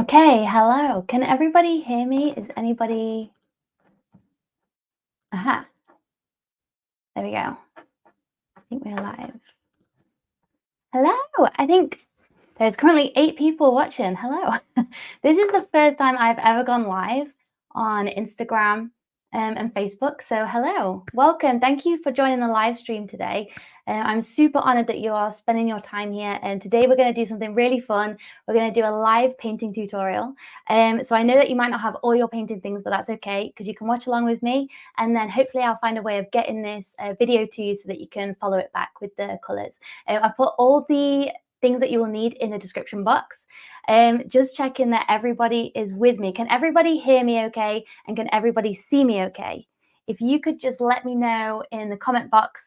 Okay, hello. Can everybody hear me? Is anybody? Aha, there we go. I think we're live. Hello. I think there's currently 8 people watching. Hello. This is the first time I've ever gone live on Instagram and Facebook. So hello, welcome. Thank you for joining the live stream today. I'm super honored that you are spending your time here. And today we're going to do something really fun. We're going to do a live painting tutorial. So I know that you might not have all your painting things, but that's okay because you can watch along with me. And then hopefully I'll find a way of getting this video to you so that you can follow it back with the colors. I put all the things that you will need in the description box. Just checking that everybody is with me. Can everybody hear me okay? And can everybody see me okay? If you could just let me know in the comment box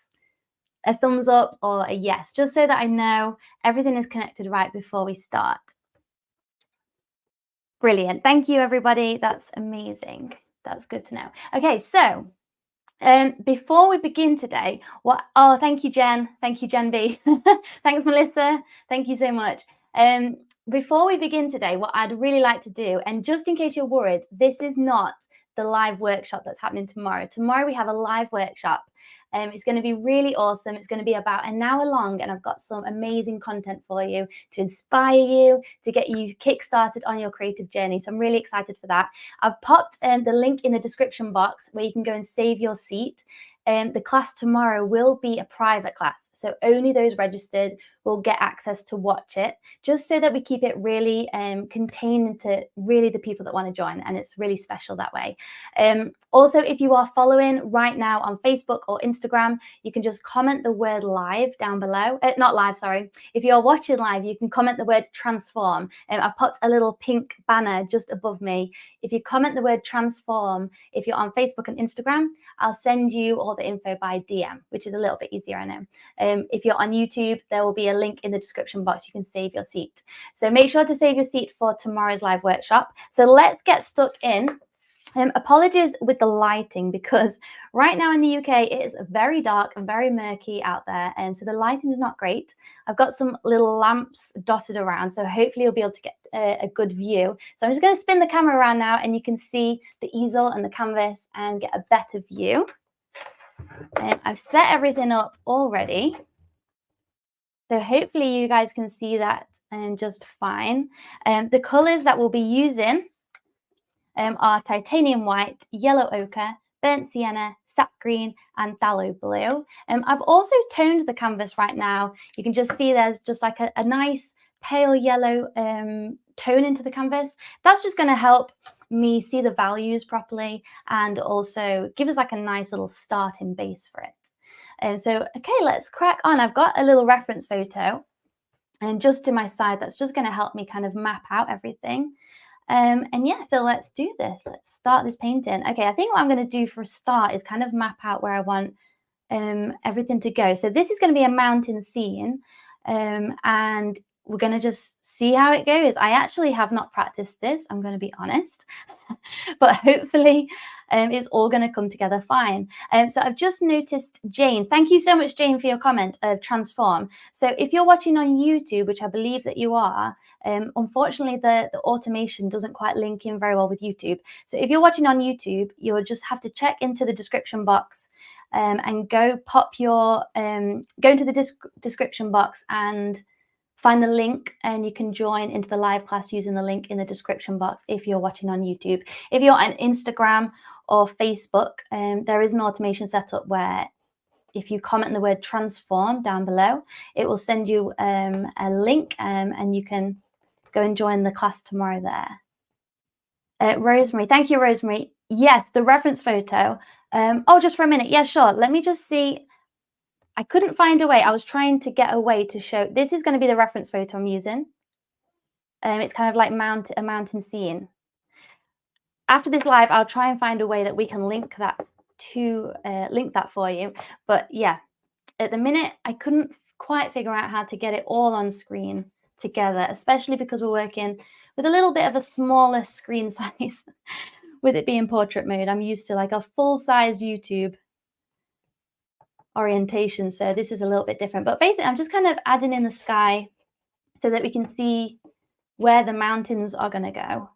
a thumbs up or a yes, just so that I know everything is connected right before we start. Brilliant. Thank you, everybody. That's amazing. That's good to know. Okay, so before we begin today, thank you, Jen. Thank you, Jen B. Thanks, Melissa. Thank you so much. Before we begin today, what I'd really like to do, and just in case you're worried, this is not the live workshop that's happening tomorrow. Tomorrow we have a live workshop. It's going to be really awesome. It's going to be about an hour long, and I've got some amazing content for you to inspire you, to get you kick-started on your creative journey. So I'm really excited for that. I've popped the link in the description box where you can go and save your seat. The class tomorrow will be a private class, so only those registered will get access to watch it, just so that we keep it really contained to really the people that want to join, and it's really special that way. Also, if you are following right now on Facebook or Instagram, you can just comment the word live down below. Not live, sorry. If you're watching live, you can comment the word transform. I've popped a little pink banner just above me. If you comment the word transform, if you're on Facebook and Instagram, I'll send you all the info by DM, which is a little bit easier, I know. If you're on YouTube, there will be a link in the description box. You can save your seat. So make sure to save your seat for tomorrow's live workshop. So let's get stuck in. Apologies with the lighting, because right now in the UK it is very dark and very murky out there, and so the lighting is not great. I've got some little lamps dotted around, so hopefully you'll be able to get a good view. So I'm just going to spin the camera around now, and you can see the easel and the canvas and get a better view. I've set everything up already, so hopefully you guys can see that just fine. The colors that we'll be using are titanium white, yellow ochre, burnt sienna, sap green, and phthalo blue. I've also toned the canvas right now. You can just see there's just like a nice pale yellow tone into the canvas. That's just going to help me see the values properly and also give us like a nice little starting base for it. So, okay, let's crack on. I've got a little reference photo and just to my side, that's just going to help me kind of map out everything. And yeah, so let's do this. Let's start this painting. Okay, I think what I'm going to do for a start is kind of map out where I want everything to go. So this is going to be a mountain scene, and we're going to just see how it goes. I actually have not practiced this, I'm going to be honest, but hopefully it's all going to come together fine. So I've just noticed Jane. Thank you so much, Jane, for your comment of transform. So if you're watching on YouTube, which I believe that you are, unfortunately the automation doesn't quite link in very well with YouTube. So if you're watching on YouTube, you'll just have to check into the description box and go into the description box and find the link, and you can join into the live class using the link in the description box if you're watching on YouTube. If you're on Instagram or Facebook, there is an automation set up where if you comment the word transform down below, it will send you a link and you can go and join the class tomorrow there. Rosemary, thank you, Rosemary. Yes, the reference photo. Oh, just for a minute. Yeah, sure. Let me just see. I couldn't find a way. I was trying to get a way to show. This is going to be the reference photo I'm using. It's kind of like a mountain scene. After this live, I'll try and find a way that we can link that for you. But yeah, at the minute, I couldn't quite figure out how to get it all on screen together, especially because we're working with a little bit of a smaller screen size with it being portrait mode. I'm used to like a full-size YouTube orientation, so this is a little bit different. But basically, I'm just kind of adding in the sky so that we can see where the mountains are going to go.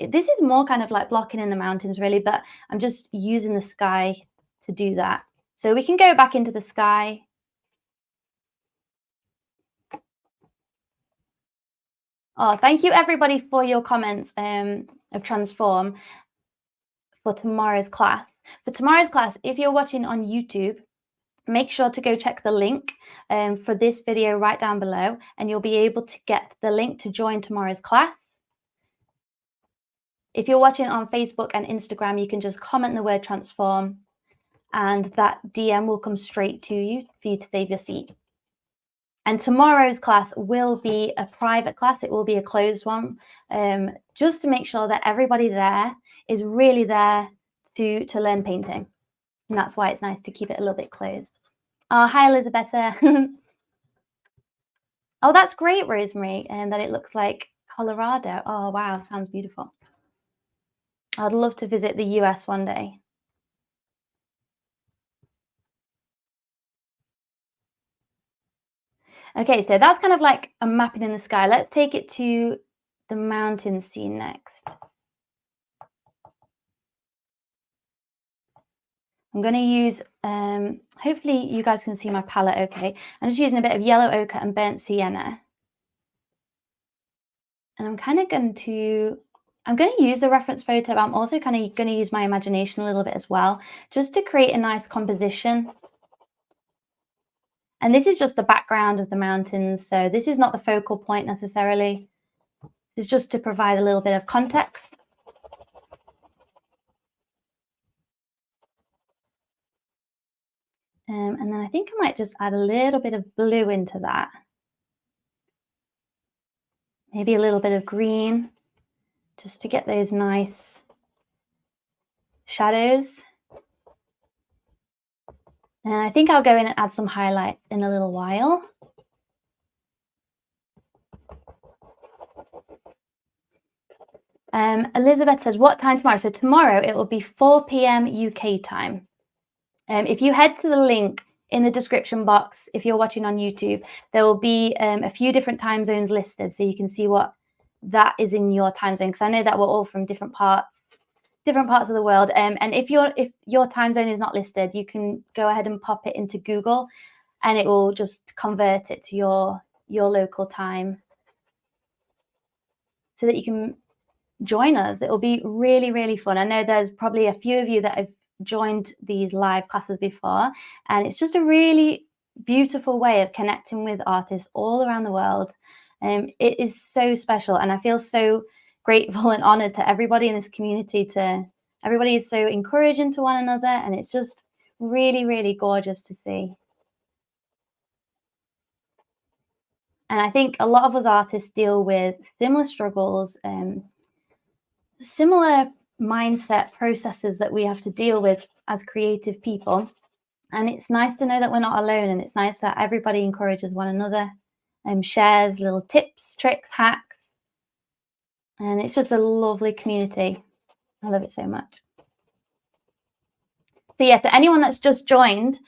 This is more kind of like blocking in the mountains really, but I'm just using the sky to do that. So we can go back into the sky. Oh, thank you everybody for your comments of transform for tomorrow's class. For tomorrow's class, if you're watching on YouTube, make sure to go check the link for this video right down below, and you'll be able to get the link to join tomorrow's class. If you're watching on Facebook and Instagram, you can just comment the word transform and that DM will come straight to you for you to save your seat. And tomorrow's class will be a private class. It will be a closed one, just to make sure that everybody there is really there to learn painting. And that's why it's nice to keep it a little bit closed. Oh, hi, Elizabeth. Oh, that's great, Rosemary, and that it looks like Colorado. Oh, wow, sounds beautiful. I'd love to visit the US one day. Okay, so that's kind of like a mapping in the sky. Let's take it to the mountain scene next. I'm going to use, hopefully you guys can see my palette okay. I'm just using a bit of yellow ochre and burnt sienna. And I'm kind of going to use the reference photo, but I'm also kind of going to use my imagination a little bit as well, just to create a nice composition. And this is just the background of the mountains, so this is not the focal point necessarily. It's just to provide a little bit of context. And then I think I might just add a little bit of blue into that. Maybe a little bit of green, just to get those nice shadows. And I think I'll go in and add some highlights in a little while. Elizabeth says, what time tomorrow? So tomorrow it will be 4 p.m. UK time. If you head to the link in the description box, if you're watching on YouTube, there will be a few different time zones listed, so you can see what that is in your time zone, because I know that we're all from different parts of the world. And if your time zone is not listed, you can go ahead and pop it into Google, and it will just convert it to your local time, so that you can join us. It will be really, really fun. I know there's probably a few of you that have joined these live classes before, and it's just a really beautiful way of connecting with artists all around the world. It is so special, and I feel so grateful and honored to everybody in this community. Everybody is so encouraging to one another, and it's just really, really gorgeous to see. And I think a lot of us artists deal with similar struggles, similar mindset processes that we have to deal with as creative people. And it's nice to know that we're not alone, and it's nice that everybody encourages one another and shares little tips, tricks, hacks. And it's just a lovely community. I love it so much. So yeah, to anyone that's just joined,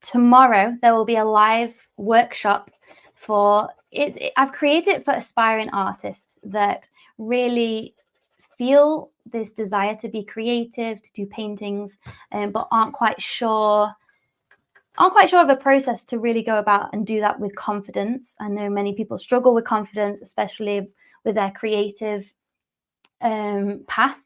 tomorrow there will be a live workshop for it. I've created it for aspiring artists that really feel this desire to be creative, to do paintings, but aren't quite sure of a process to really go about and do that with confidence. I know many people struggle with confidence, especially with their creative path.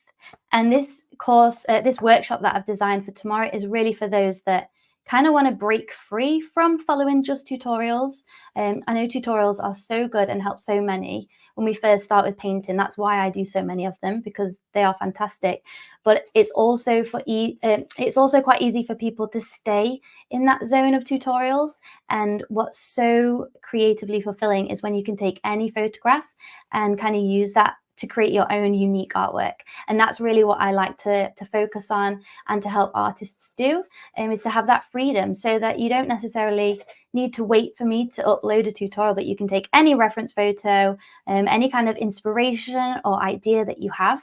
And this course, this workshop that I've designed for tomorrow is really for those that kind of want to break free from following just tutorials. I know tutorials are so good and help so many when we first start with painting. That's why I do so many of them, because they are fantastic. But it's also it's also quite easy for people to stay in that zone of tutorials. And what's so creatively fulfilling is when you can take any photograph and kind of use that to create your own unique artwork. And that's really what I like to focus on and to help artists do, is to have that freedom, so that you don't necessarily need to wait for me to upload a tutorial, but you can take any reference photo, any kind of inspiration or idea that you have,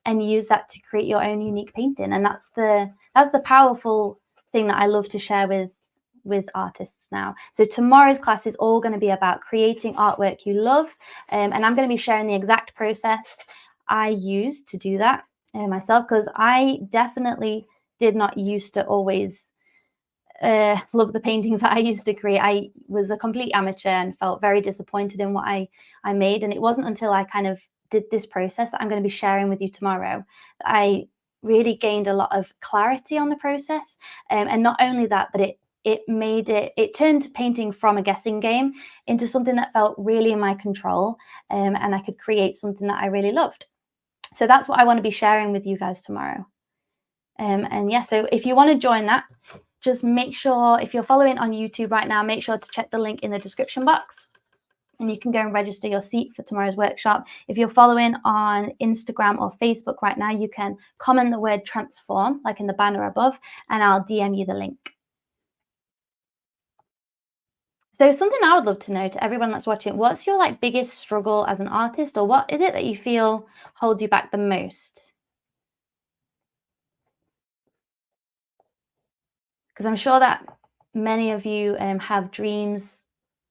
and use that to create your own unique painting. And that's the powerful thing that I love to share with artists now. So tomorrow's class is all going to be about creating artwork you love, and I'm going to be sharing the exact process I use to do that myself, because I definitely did not used to always love the paintings that I used to create. I was a complete amateur and felt very disappointed in what I made. And it wasn't until I kind of did this process that I'm going to be sharing with you tomorrow that I really gained a lot of clarity on the process. And not only that, but it turned painting from a guessing game into something that felt really in my control, and I could create something that I really loved. So that's what I want to be sharing with you guys tomorrow. And yeah, so if you want to join that, just make sure, if you're following on YouTube right now, make sure to check the link in the description box and you can go and register your seat for tomorrow's workshop. If you're following on Instagram or Facebook right now, you can comment the word transform, like in the banner above, and I'll DM you the link. So something I would love to know to everyone that's watching, what's your biggest struggle as an artist, or what is it that you feel holds you back the most? Because I'm sure that many of you have dreams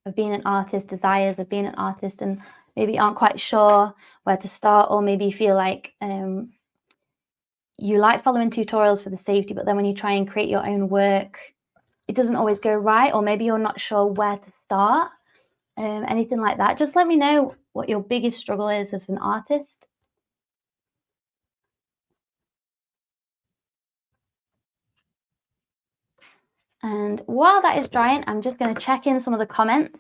of being an artist, desires of being an artist, and maybe aren't quite sure where to start, or maybe feel like you like following tutorials for the safety, but then when you try and create your own work, it doesn't always go right, or maybe you're not sure where to start, anything like that. Just let me know what your biggest struggle is as an artist. And while that is drying, I'm just going to check in some of the comments.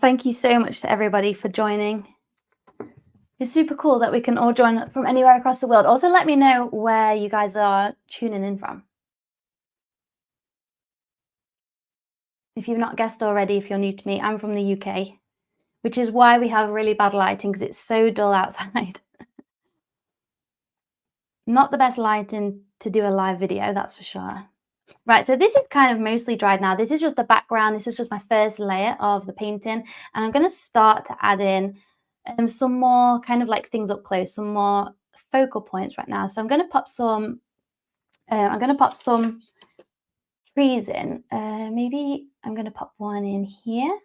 Thank you so much to everybody for joining. It's super cool that we can all join from anywhere across the world. Also, let me know where you guys are tuning in from. If you've not guessed already, if you're new to me, I'm from the UK, which is why we have really bad lighting, because it's so dull outside. Not the best lighting to do a live video, that's for sure. Right, so this is kind of mostly dried now. This is just the background. This is just my first layer of the painting. And I'm going to start to add in some more kind of things up close, some more focal points right now. So I'm going to pop some trees in. Maybe I'm going to pop one in here.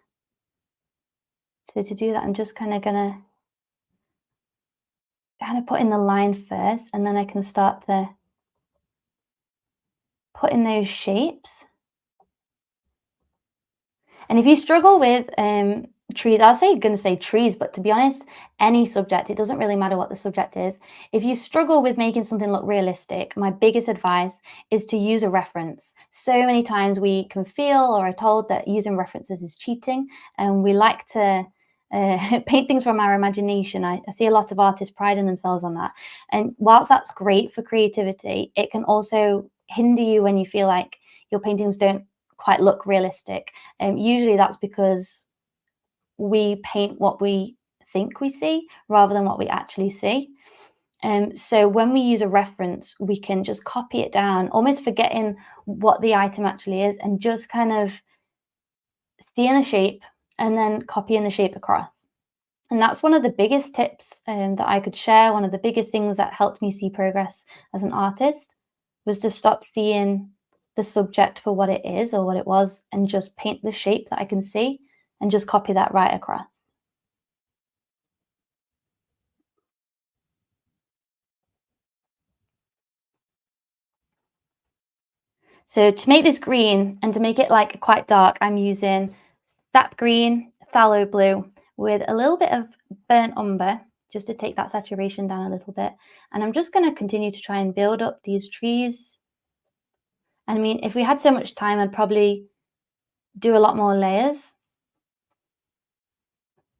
So to do that, I'm just kind of going to put in the line first, and then I can start to put in those shapes. And if you struggle with trees, I was going to say trees, but to be honest, any subject, it doesn't really matter what the subject is. If you struggle with making something look realistic, my biggest advice is to use a reference. So many times we can feel or are told that using references is cheating, and we like to paint things from our imagination. I see a lot of artists priding themselves on that. And whilst that's great for creativity, it can also hinder you when you feel like your paintings don't quite look realistic. Usually that's because we paint what we think we see rather than what we actually see. So when we use a reference, we can just copy it down, almost forgetting what the item actually is, and just kind of seeing the shape and then copying the shape across. And that's one of the biggest tips that I could share. One of the biggest things that helped me see progress as an artist was to stop seeing the subject for what it is or what it was, and just paint the shape that I can see and just copy that right across. So to make this green and to make it quite dark, I'm using Sap Green, Phthalo Blue with a little bit of burnt umber, just to take that saturation down a little bit. And I'm just going to continue to try and build up these trees. I mean, if we had so much time, I'd probably do a lot more layers.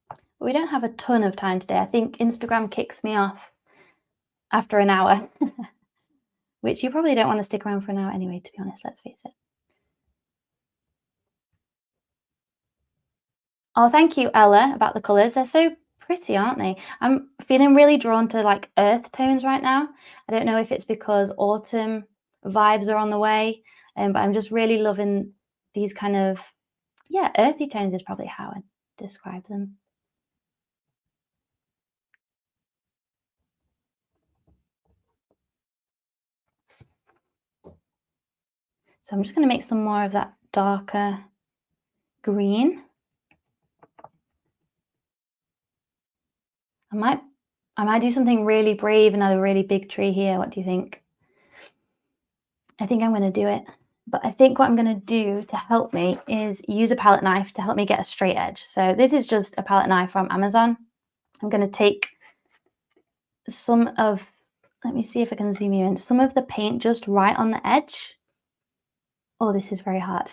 But we don't have a ton of time today. I think Instagram kicks me off after an hour, which you probably don't want to stick around for an hour anyway, to be honest, let's face it. Oh, thank you, Ella, about the colours. They're so pretty, aren't they? I'm feeling really drawn to like earth tones right now. I don't know if it's because autumn vibes are on the way, but I'm just really loving these kind of, yeah, earthy tones is probably how I'd describe them. So I'm just going to make some more of that darker green. I might do something really brave and add a really big tree here. What do you think? I think I'm going to do it. But I think what I'm going to do to help me is use a palette knife to help me get a straight edge. So this is just a palette knife from Amazon. I'm going to take some of, let me see if I can zoom you in, some of the paint just right on the edge. Oh, this is very hard.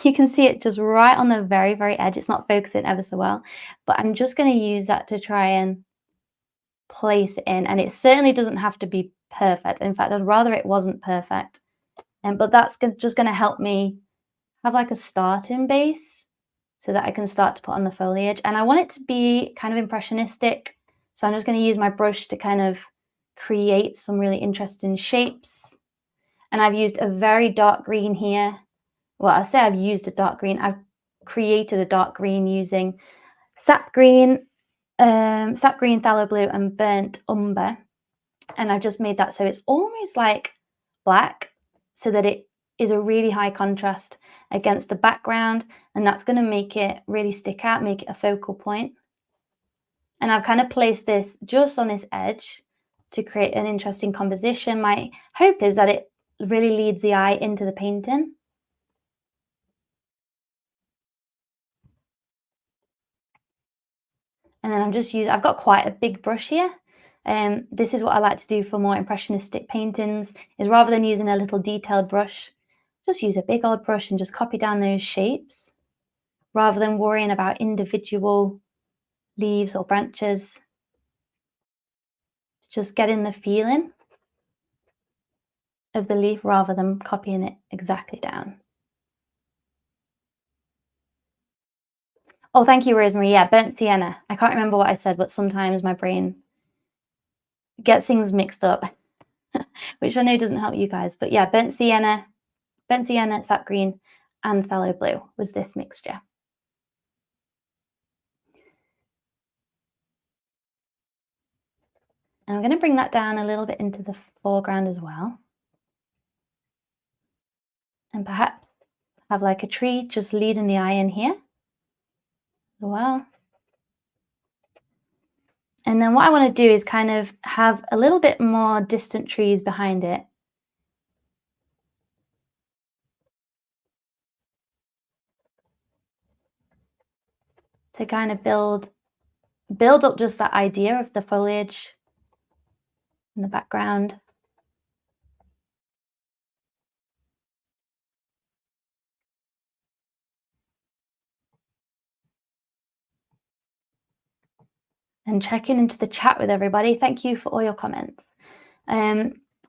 You can see it just right on the very, very edge. It's not focusing ever so well, but I'm just going to use that to try and place it in. And it certainly doesn't have to be perfect. In fact, I'd rather it wasn't perfect. But that's just going to help me have like a starting base so that I can start to put on the foliage. And I want it to be kind of impressionistic. So I'm just going to use my brush to kind of create some really interesting shapes. And I've used a very dark green here. Well, I say I've used a dark green. I've created a dark green using Sap Green, Phthalo Blue, and Burnt Umber. And I've just made that so it's almost like black, so that it is a really high contrast against the background, and that's going to make it really stick out, make it a focal point. And I've kind of placed this just on this edge to create an interesting composition. My hope is that it really leads the eye into the painting. And then I've got quite a big brush here. This is what I like to do for more impressionistic paintings, is rather than using a little detailed brush, just use a big old brush and just copy down those shapes rather than worrying about individual leaves or branches. Just getting the feeling of the leaf rather than copying it exactly down. Oh, thank you, Rosemary. Yeah, burnt sienna. I can't remember what I said, but sometimes my brain gets things mixed up, which I know doesn't help you guys. But yeah, burnt sienna, sap green, and phthalo blue was this mixture. And I'm going to bring that down a little bit into the foreground as well. And perhaps have like a tree just leading the eye in here as well. And then what I want to do is kind of have a little bit more distant trees behind it. To kind of build up just that idea of the foliage in the background. And checking into the chat with everybody. Thank you for all your comments.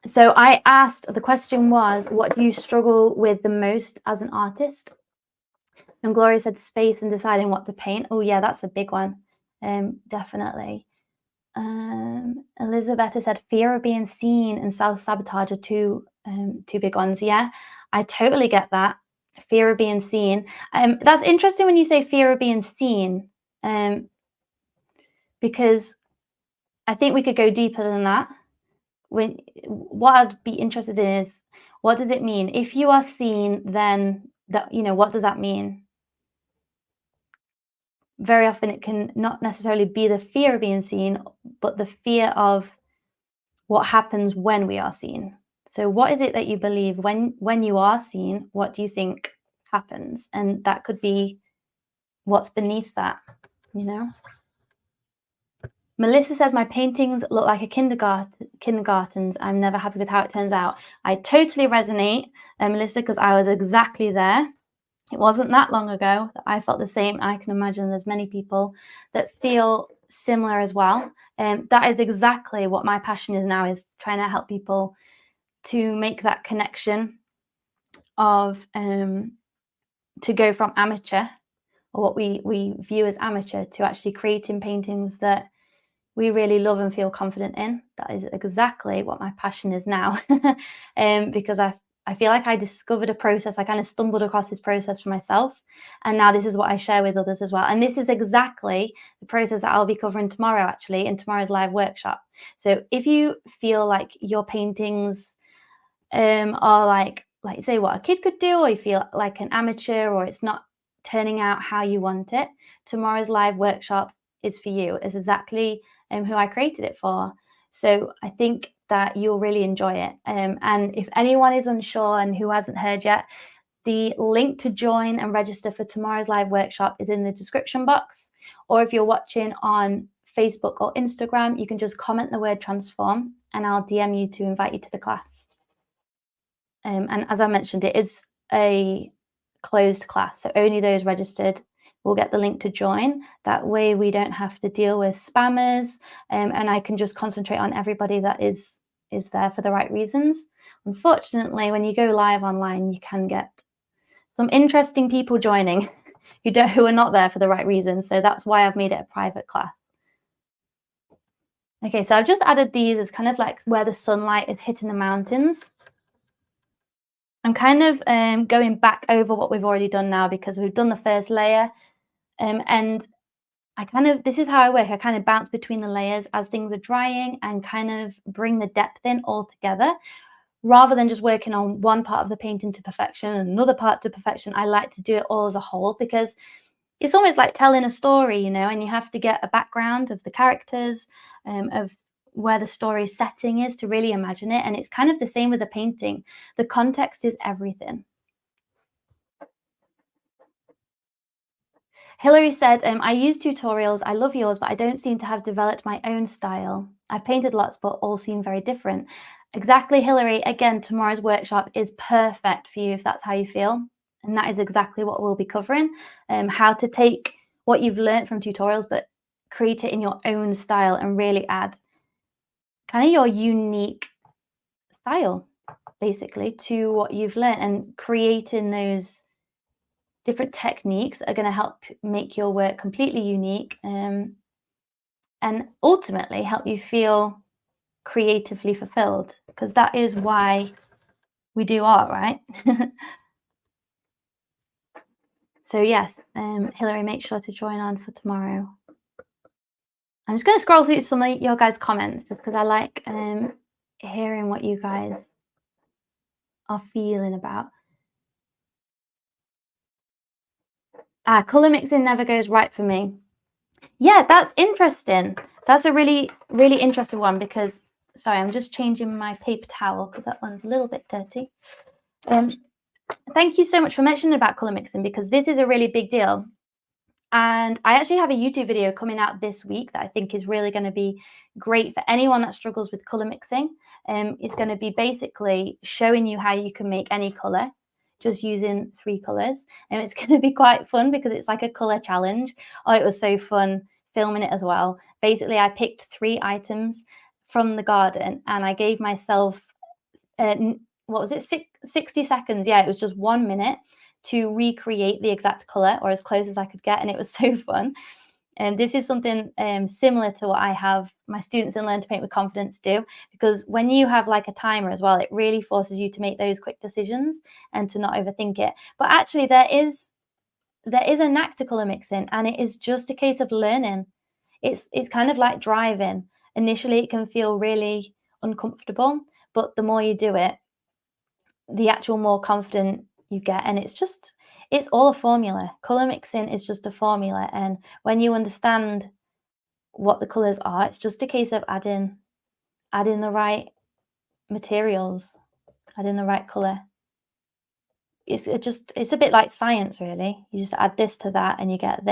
So I asked, the question was, what do you struggle with the most as an artist? And Gloria said space and deciding what to paint. Oh yeah, that's a big one. Definitely. Elizabeth said fear of being seen and self-sabotage are two big ones. Yeah, I totally get that. Fear of being seen. That's interesting when you say fear of being seen, because I think we could go deeper than that. What I'd be interested in is, what does it mean? If you are seen, then that, what does that mean? Very often it can not necessarily be the fear of being seen, but the fear of what happens when we are seen. So what is it that you believe when you are seen? What do you think happens? And that could be what's beneath that, Melissa says, my paintings look like a kindergarten's. I'm never happy with how it turns out. I totally resonate, Melissa, because I was exactly there. It wasn't that long ago that I felt the same. I can imagine there's many people that feel similar as well. That is exactly what my passion is now, is trying to help people to make that connection of to go from amateur, or what we view as amateur, to actually creating paintings that we really love and feel confident in. That is exactly what my passion is now. Because I feel like I discovered a process. I kind of stumbled across this process for myself. And now this is what I share with others as well. And this is exactly the process that I'll be covering tomorrow, actually, in tomorrow's live workshop. So if you feel like your paintings are like say what a kid could do, or you feel like an amateur, or it's not turning out how you want it, tomorrow's live workshop is for you. It's exactly who I created it for. So I think that you'll really enjoy it. And if anyone is unsure and who hasn't heard yet, the link to join and register for tomorrow's live workshop is in the description box. Or if you're watching on Facebook or Instagram, you can just comment the word transform and I'll DM you to invite you to the class. And as I mentioned, it is a closed class, so only those registered will get the link to join. That way we don't have to deal with spammers, and I can just concentrate on everybody that is there for the right reasons. Unfortunately, when you go live online, you can get some interesting people joining who are not there for the right reasons. So that's why I've made it a private class. Okay, so I've just added these as kind of like where the sunlight is hitting the mountains. I'm kind of going back over what we've already done now because we've done the first layer, and this is how I work. I kind of bounce between the layers as things are drying and kind of bring the depth in all together. Rather than just working on one part of the painting to perfection and another part to perfection, I like to do it all as a whole because it's almost like telling a story, and you have to get a background of the characters, of where the story setting is to really imagine it. And it's kind of the same with the painting. The context is everything. Hillary said, I use tutorials. I love yours, but I don't seem to have developed my own style. I've painted lots, but all seem very different. Exactly, Hillary. Again, tomorrow's workshop is perfect for you if that's how you feel. And that is exactly what we'll be covering. How to take what you've learned from tutorials, but create it in your own style and really add kind of your unique style, basically, to what you've learned, and creating those different techniques are going to help make your work completely unique, and ultimately help you feel creatively fulfilled, because that is why we do art, right? So yes, Hillary, make sure to join on for tomorrow. I'm just going to scroll through some of your guys' comments just because I like hearing what you guys are feeling about. Color mixing never goes right for me. Yeah, that's interesting. That's a really, really interesting one because, sorry, I'm just changing my paper towel because that one's a little bit dirty. Thank you so much for mentioning about color mixing because this is a really big deal. And I actually have a YouTube video coming out this week that I think is really going to be great for anyone that struggles with color mixing. It's going to be basically showing you how you can make any color just using 3 colors. And it's going to be quite fun because it's like a color challenge. Oh, it was so fun filming it as well. Basically, I picked 3 items from the garden and I gave myself, what was it, 60 seconds? Yeah, it was just 1 minute to recreate the exact color, or as close as I could get, and it was so fun. And this is something similar to what I have my students in Learn to Paint with Confidence do, because when you have like a timer as well, it really forces you to make those quick decisions and to not overthink it. But actually there is a knack to color mixing, and it is just a case of learning. It's kind of like driving. Initially it can feel really uncomfortable, but the more you do it, the actual more confident you get. And it's all a formula. Color mixing is just a formula, and when you understand what the colors are, it's just a case of adding the right materials, adding the right color. It's a bit like science, really. You just add this to that and you get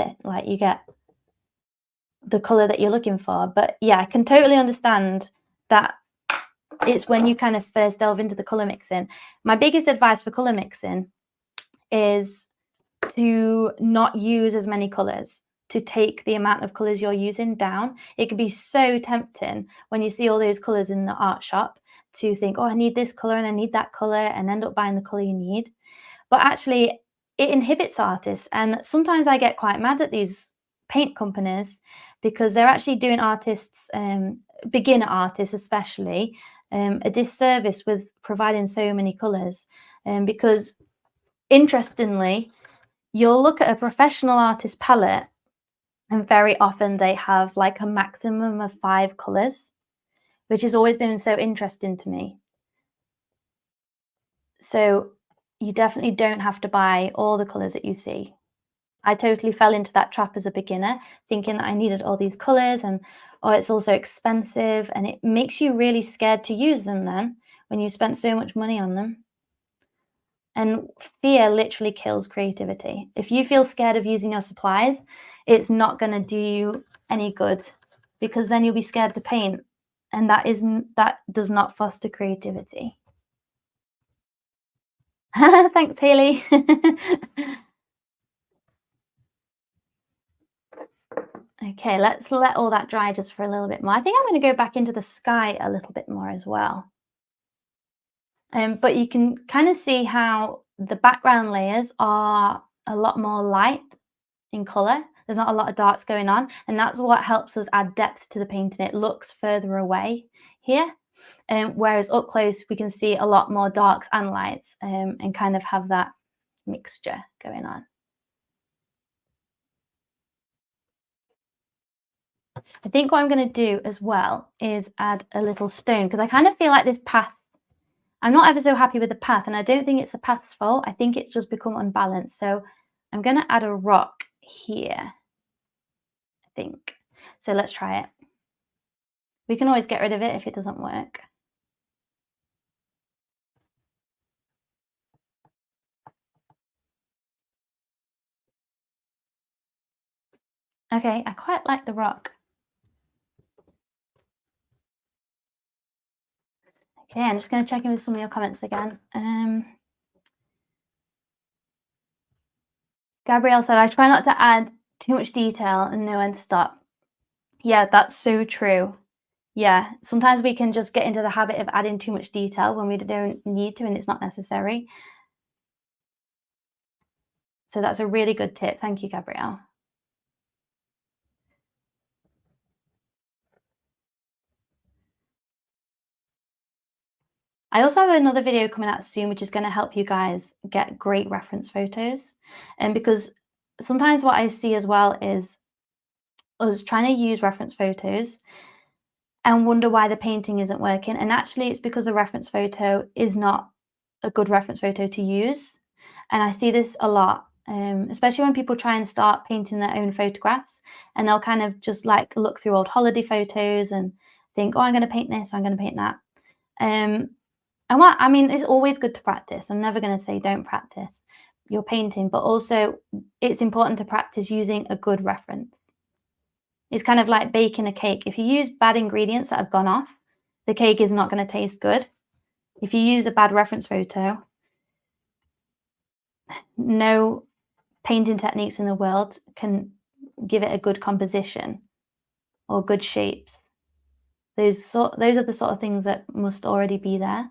the color that you're looking for. But yeah, I can totally understand that. It's when you kind of first delve into the color mixing. My biggest advice for color mixing is to not use as many colors, to take the amount of colors you're using down. It can be so tempting when you see all those colors in the art shop to think, oh, I need this color and I need that color, and end up buying the color you need. But actually, it inhibits artists. And sometimes I get quite mad at these paint companies, because they're actually doing artists, beginner artists especially, a disservice with providing so many colors. Because interestingly, you'll look at a professional artist palette, and very often they have like a maximum of 5 colors, which has always been so interesting to me. So you definitely don't have to buy all the colors that you see. I totally fell into that trap as a beginner, thinking that I needed all these colors, and oh, it's also expensive, and it makes you really scared to use them then when you spent so much money on them. And fear literally kills creativity. If you feel scared of using your supplies, it's not going to do you any good, because then you'll be scared to paint, and that does not foster creativity. Thanks, Haley. Okay, let's let all that dry just for a little bit more. I think I'm going to go back into the sky a little bit more as well. But you can kind of see how the background layers are a lot more light in color. There's not a lot of darks going on, and that's what helps us add depth to the painting. It looks further away here, whereas up close we can see a lot more darks and lights, and kind of have that mixture going on. I think what I'm going to do as well is add a little stone, because I kind of feel like this path, I'm not ever so happy with the path, and I don't think it's the path's fault. I think it's just become unbalanced. So I'm going to add a rock here, I think. So let's try it. We can always get rid of it if it doesn't work. Okay, I quite like the rock. Okay, I'm just going to check in with some of your comments again. Gabrielle said, I try not to add too much detail and know when to stop. Yeah, that's so true. Yeah, sometimes we can just get into the habit of adding too much detail when we don't need to and it's not necessary. So that's a really good tip. Thank you, Gabrielle. I also have another video coming out soon, which is going to help you guys get great reference photos. And because sometimes what I see as well is us trying to use reference photos and wonder why the painting isn't working. And actually it's because the reference photo is not a good reference photo to use. And I see this a lot, especially when people try and start painting their own photographs, and they'll kind of just like look through old holiday photos and think, oh, I'm going to paint this, I'm going to paint that. And what I mean, it's always good to practice. I'm never going to say don't practice your painting, but also it's important to practice using a good reference. It's kind of like baking a cake. If you use bad ingredients that have gone off, the cake is not going to taste good. If you use a bad reference photo, no painting techniques in the world can give it a good composition or good shapes. Those are the sort of things that must already be there.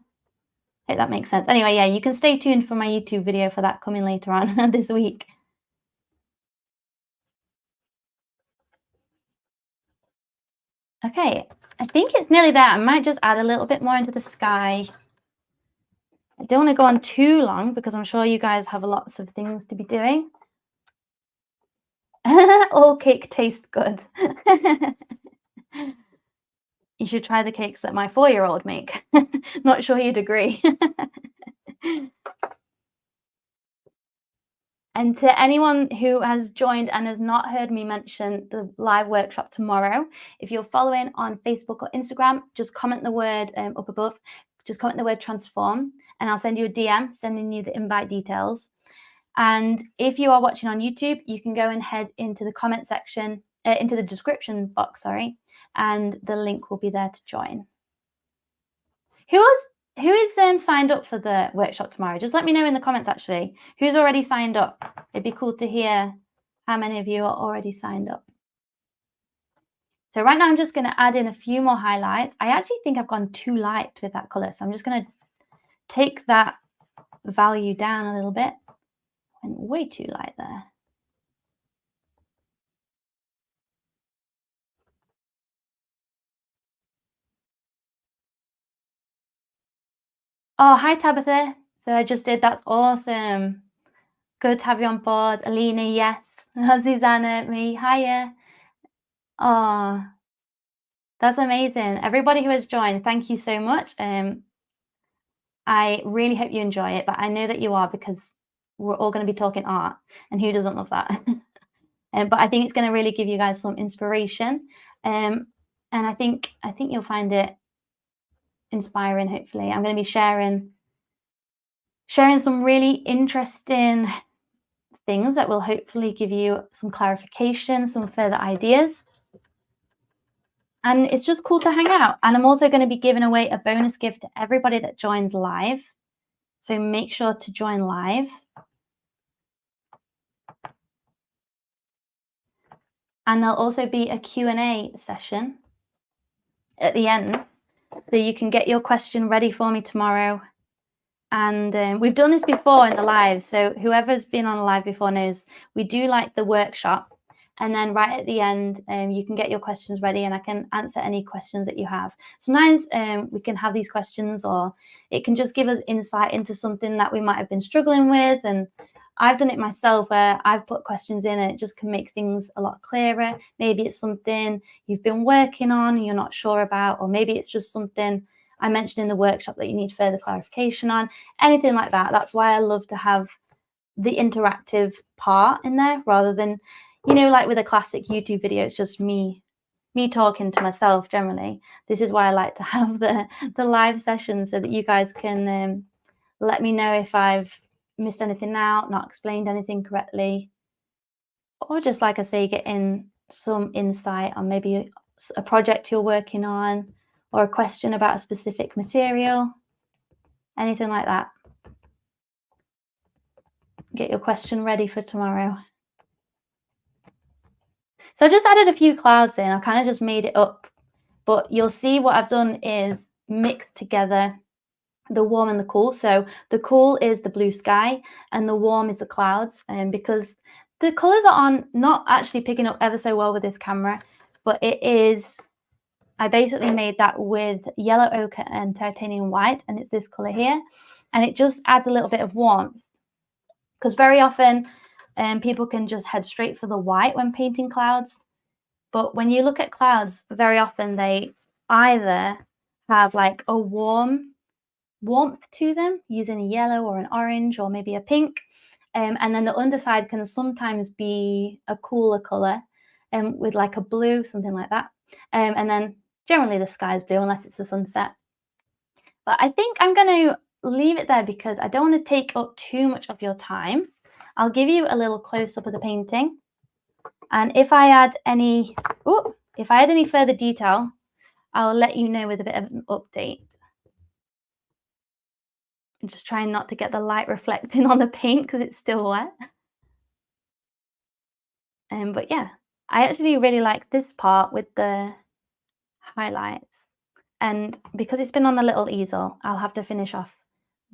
I hope that makes sense. Anyway, yeah, you can stay tuned for my YouTube video for that coming later on this week. Okay, I think it's nearly there. I might just add a little bit more into the sky. I don't want to go on too long because I'm sure you guys have lots of things to be doing. All cake tastes good. You should try the cakes that my 4-year-old make. Not sure you'd agree. And to anyone who has joined and has not heard me mention the live workshop tomorrow, if you're following on Facebook or Instagram, just comment the word up above, just comment the word transform, and I'll send you a DM sending you the invite details. And if you are watching on YouTube, you can go and head into the comment section, into the description box, sorry, and the link will be there to join. Who is signed up for the workshop tomorrow? Just let me know in the comments, actually. Who's already signed up? It'd be cool to hear how many of you are already signed up. So right now I'm just going to add in a few more highlights. I actually think I've gone too light with that color, so I'm just going to take that value down a little bit. Went way too light there. Oh, hi, Tabitha. So I just did. That's awesome. Good to have you on board. Alina, yes. Susanna, me. Hiya. Oh, that's amazing. Everybody who has joined, thank you so much. I really hope you enjoy it, but I know that you are because we're all going to be talking art, and who doesn't love that? But I think it's going to really give you guys some inspiration, and I think you'll find it inspiring. Hopefully, I'm going to be sharing some really interesting things that will hopefully give you some clarification, some further ideas. And it's just cool to hang out. And I'm also going to be giving away a bonus gift to everybody that joins live. So make sure to join live. And there'll also be a Q&A session at the end. So you can get your question ready for me tomorrow. And we've done this before in the live. So whoever's been on a live before knows we do like the workshop. And then right at the end, you can get your questions ready and I can answer any questions that you have. Sometimes we can have these questions, or it can just give us insight into something that we might have been struggling with. And I've done it myself where I've put questions in and it just can make things a lot clearer. Maybe it's something you've been working on and you're not sure about, or maybe it's just something I mentioned in the workshop that you need further clarification on, anything like that. That's why I love to have the interactive part in there rather than, like with a classic YouTube video, it's just me talking to myself generally. This is why I like to have the live session so that you guys can let me know if I've missed anything out, not explained anything correctly, or just, like I say, get in some insight on maybe a project you're working on or a question about a specific material, anything like that. Get your question ready for tomorrow. So I just added a few clouds in. I kind of just made it up, but you'll see what I've done is mixed together the warm and the cool. So the cool is the blue sky and the warm is the clouds. And because the colors are not actually picking up ever so well with this camera, but it is, I basically made that with yellow ochre and titanium white, and it's this color here. And it just adds a little bit of warmth, because very often people can just head straight for the white when painting clouds. But when you look at clouds, very often they either have like a warmth to them using a yellow or an orange or maybe a pink. And then the underside can sometimes be a cooler color with like a blue, something like that. And then generally the sky is blue unless it's the sunset. But I think I'm going to leave it there because I don't want to take up too much of your time. I'll give you a little close-up of the painting. And if I add any further detail, I'll let you know with a bit of an update. I'm just trying not to get the light reflecting on the paint because it's still wet. But yeah, I actually really like this part with the highlights. And because it's been on the little easel, I'll have to finish off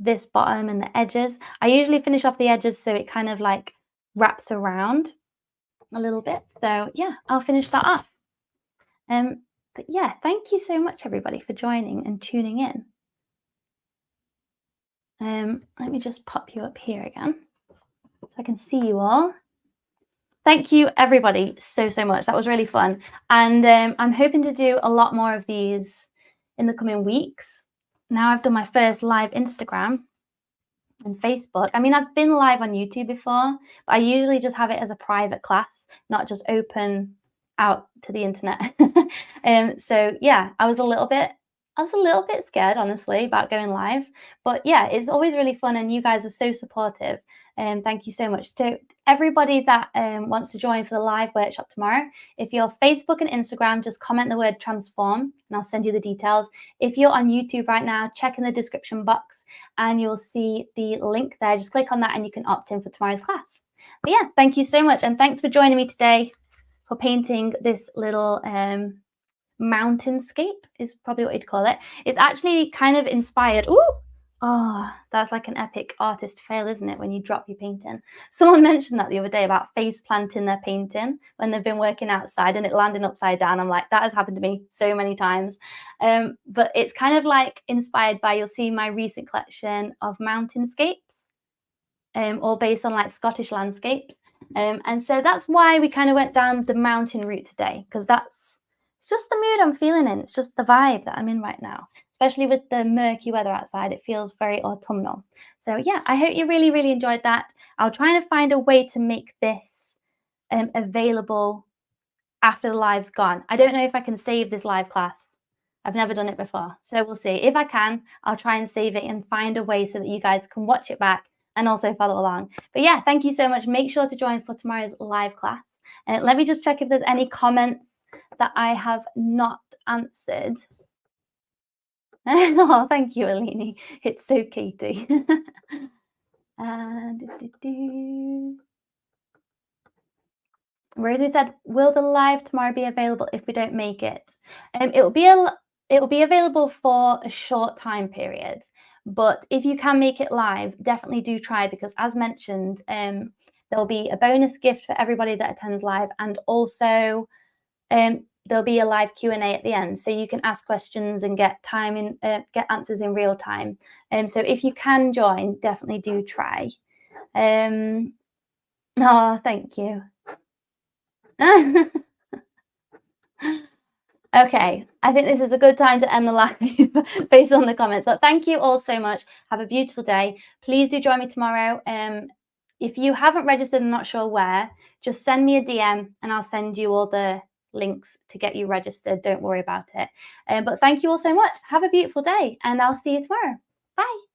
this bottom and the edges. I usually finish off the edges so it kind of like wraps around a little bit. So yeah, I'll finish that off. But yeah, thank you so much everybody for joining and tuning in. Let me just pop you up here again so I can see you all. Thank you everybody so much. That was really fun. And I'm hoping to do a lot more of these in the coming weeks. Now I've done my first live Instagram and Facebook. I mean, I've been live on YouTube before, but I usually just have it as a private class, not just open out to the internet. So yeah, I was a little bit scared, honestly, about going live. But yeah, it's always really fun and you guys are so supportive. Thank you so much to everybody that wants to join for the live workshop tomorrow. If you're Facebook and Instagram, just comment the word transform and I'll send you the details. If you're on YouTube right now, check in the description box and you'll see the link there. Just click on that and you can opt in for tomorrow's class. But yeah, thank you so much. And thanks for joining me today for painting this little mountainscape is probably what you'd call it. It's actually kind of inspired. Ooh, Oh, that's like an epic artist fail, isn't it, when you drop your painting? Someone mentioned that the other day about face planting their painting when they've been working outside and it landing upside down. I'm like, that has happened to me so many times. But it's kind of like inspired by, you'll see my recent collection of mountainscapes, all based on like Scottish landscapes. And so that's why we kind of went down the mountain route today, because it's just the mood I'm feeling in. It's just the vibe that I'm in right now, especially with the murky weather outside. It feels very autumnal. So yeah, I hope you really, really enjoyed that. I'll try and find a way to make this available after the live's gone. I don't know if I can save this live class. I've never done it before. So we'll see. If I can, I'll try and save it and find a way so that you guys can watch it back and also follow along. But yeah, thank you so much. Make sure to join for tomorrow's live class. Let me just check if there's any comments that I have not answered. Oh, thank you, Alini. It's so Katie. Rosie said, "Will the live tomorrow be available if we don't make it?" It'll be available for a short time period, but if you can make it live, definitely do try, because as mentioned, there'll be a bonus gift for everybody that attends live, and also there'll be a live Q&A at the end, so you can ask questions and get answers in real time. So if you can join, definitely do try. Oh, thank you. Okay, I think this is a good time to end the live based on the comments. But thank you all so much. Have a beautiful day. Please do join me tomorrow. If you haven't registered and not sure where, just send me a DM and I'll send you all the links to get you registered. Don't worry about it. But thank you all so much. Have a beautiful day and I'll see you tomorrow. Bye.